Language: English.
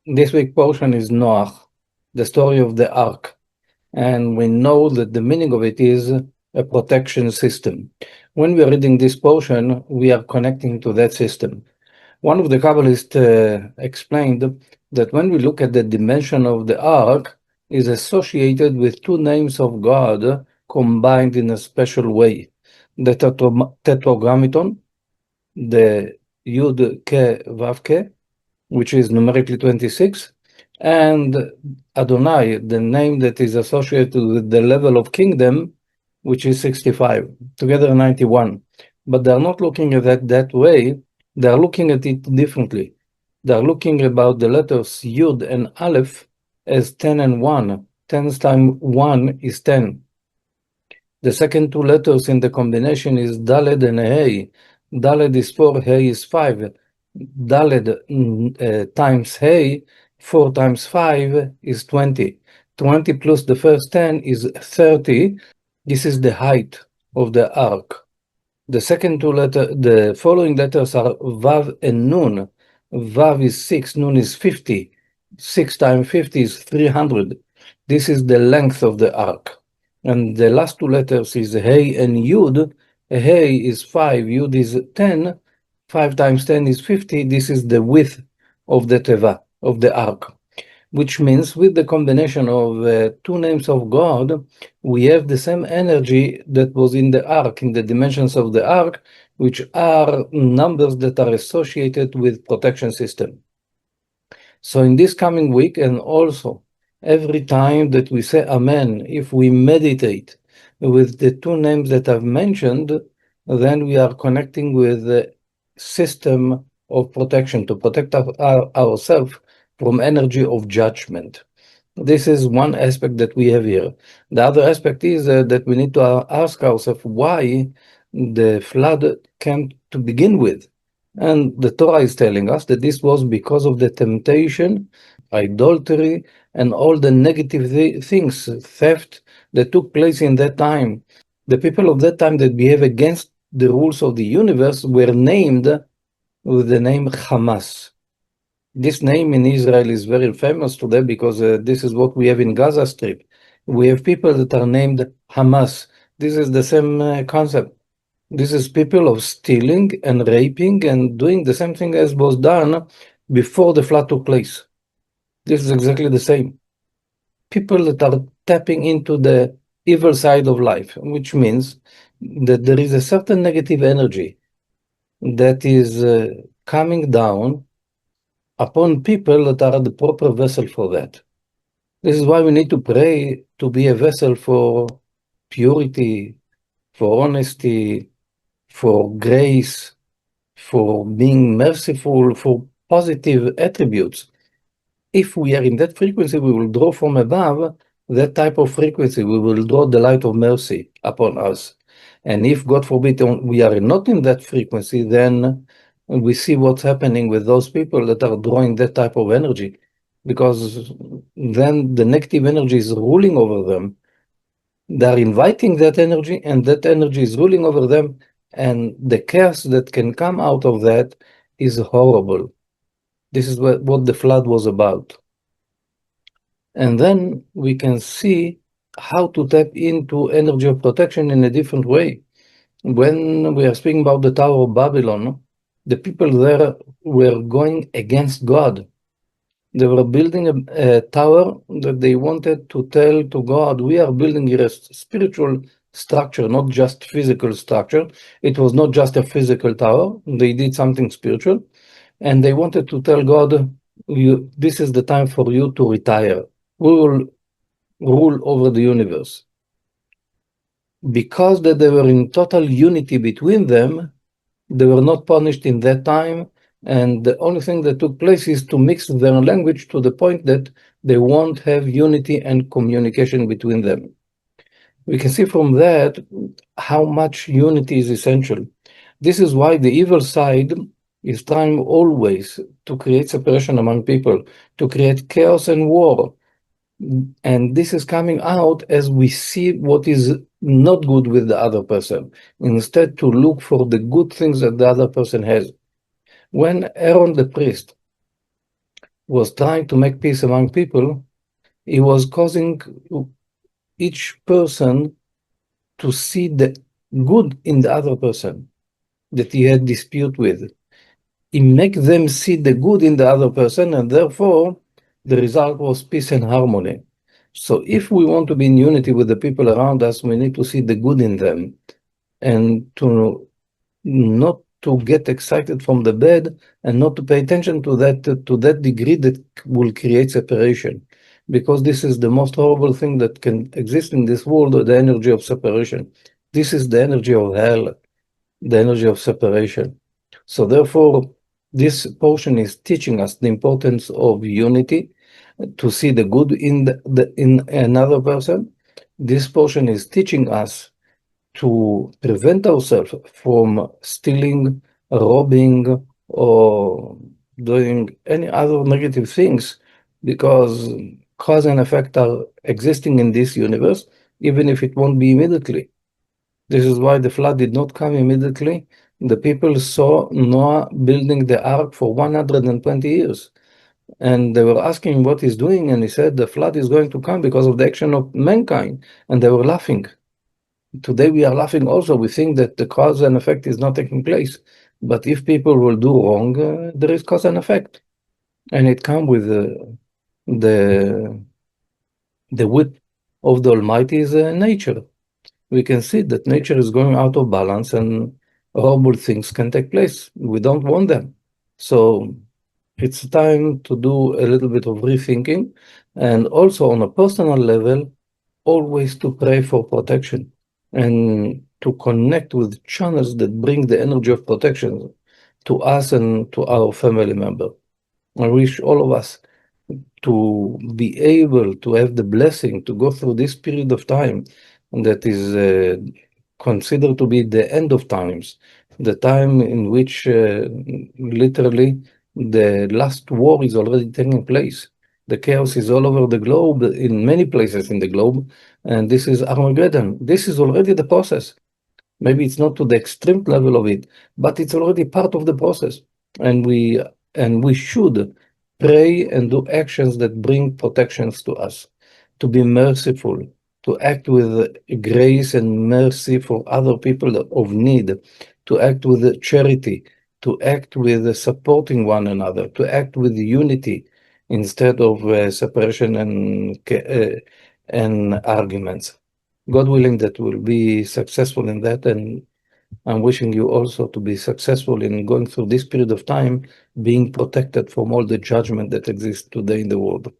This week portion is Noach, the story of the ark, and we know that the meaning of it is a protection system. When we are reading this portion, we are connecting to that system. One of the Kabbalists explained that when we look at the dimension of the ark, is associated with two names of God combined in a special way. The tetragrammaton, the Yud Ke Vav Ke, which is numerically 26, and Adonai, the name that is associated with the level of kingdom, which is 65, together 91. But they're not looking at it that way, they're looking at it differently. They're looking about the letters Yud and Aleph as 10 and 1. 10 times 1 is 10. The second two letters in the combination is Daled and Hey. Daled is 4, Hey is 5. Daled times Hey, 4 times 5 is 20. 20 plus the first 10 is 30. This is the height of the arc. The following letters are Vav and Nun. Vav is 6, Nun is 50. 6 times 50 is 300. This is the length of the arc. And the last two letters is Hey and Yud. Hey is 5, Yud is 10. 5 times 10 is 50. This is the width of the teva, of the arc. Which means with the combination of two names of God, we have the same energy that was in the arc, in the dimensions of the arc, which are numbers that are associated with protection system. So in this coming week, and also every time that we say Amen, if we meditate with the two names that I've mentioned, then we are connecting with the system of protection to protect ourselves from energy of judgment. This is one aspect that we have here. The other aspect is that we need to ask ourselves why the flood came to begin with. And the Torah is telling us that this was because of the temptation, idolatry, and all the negative things, theft that took place in that time. The people of that time that behave against the rules of the universe were named with the name Hamas. This name in Israel is very famous today because this is what we have in Gaza Strip. We have people that are named Hamas. This is the same concept. This is people of stealing and raping and doing the same thing as was done before the flood took place. This is exactly the same. People that are tapping into the evil side of life, which means that there is a certain negative energy that is coming down upon people that are the proper vessel for that. This is why we need to pray to be a vessel for purity, for honesty, for grace, for being merciful, for positive attributes. If we are in that frequency, we will draw from above that type of frequency. We will draw the light of mercy upon us. And if, God forbid, we are not in that frequency, then we see what's happening with those people that are drawing that type of energy, because then the negative energy is ruling over them. They're inviting that energy, and that energy is ruling over them, and the chaos that can come out of that is horrible. This is what the flood was about. And then we can see how to tap into energy of protection in a different way. When we are speaking about the Tower of Babylon, the people there were going against God. They were building a tower that they wanted to tell to God, we are building here a spiritual structure, not just physical structure. It was not just a physical tower. They did something spiritual. And they wanted to tell God, this is the time for you to retire. We will rule over the universe. Because that they were in total unity between them, they were not punished in that time, and the only thing that took place is to mix their language to the point that they won't have unity and communication between them. We can see from that how much unity is essential. This is why the evil side is trying always to create separation among people, to create chaos and war. And this is coming out as we see what is not good with the other person, instead to look for the good things that the other person has. When Aaron the priest was trying to make peace among people, he was causing each person to see the good in the other person that he had dispute with. He make them see the good in the other person, and therefore the result was peace and harmony. So if we want to be in unity with the people around us, we need to see the good in them and to not to get excited from the bad and not to pay attention to that degree that will create separation. Because this is the most horrible thing that can exist in this world, the energy of separation. This is the energy of hell, the energy of separation. So therefore, this portion is teaching us the importance of unity, to see the good in another person. This portion is teaching us to prevent ourselves from stealing, robbing, or doing any other negative things, because cause and effect are existing in this universe, even if it won't be immediately. This is why the flood did not come immediately. The people saw Noah building the ark for 120 years. And they were asking what he's doing, and he said the flood is going to come because of the action of mankind. And they were laughing. Today we are laughing also. We think that the cause and effect is not taking place. But if people will do wrong, there is cause and effect. And it comes with the width of the Almighty's nature. We can see that nature is going out of balance and horrible things can take place. We don't want them. So it's time to do a little bit of rethinking, and also on a personal level, always to pray for protection and to connect with channels that bring the energy of protection to us and to our family member. I wish all of us to be able to have the blessing to go through this period of time that is considered to be the end of times, the time in which literally the last war is already taking place. The chaos is all over the globe, in many places in the globe, and this is Armageddon. This is already the process. Maybe it's not to the extreme level of it, but it's already part of the process. And we should pray and do actions that bring protections to us, to be merciful, to act with grace and mercy for other people of need, to act with charity, to act with supporting one another, to act with unity instead of separation and arguments. God willing, that we'll be successful in that, and I'm wishing you also to be successful in going through this period of time, being protected from all the judgment that exists today in the world.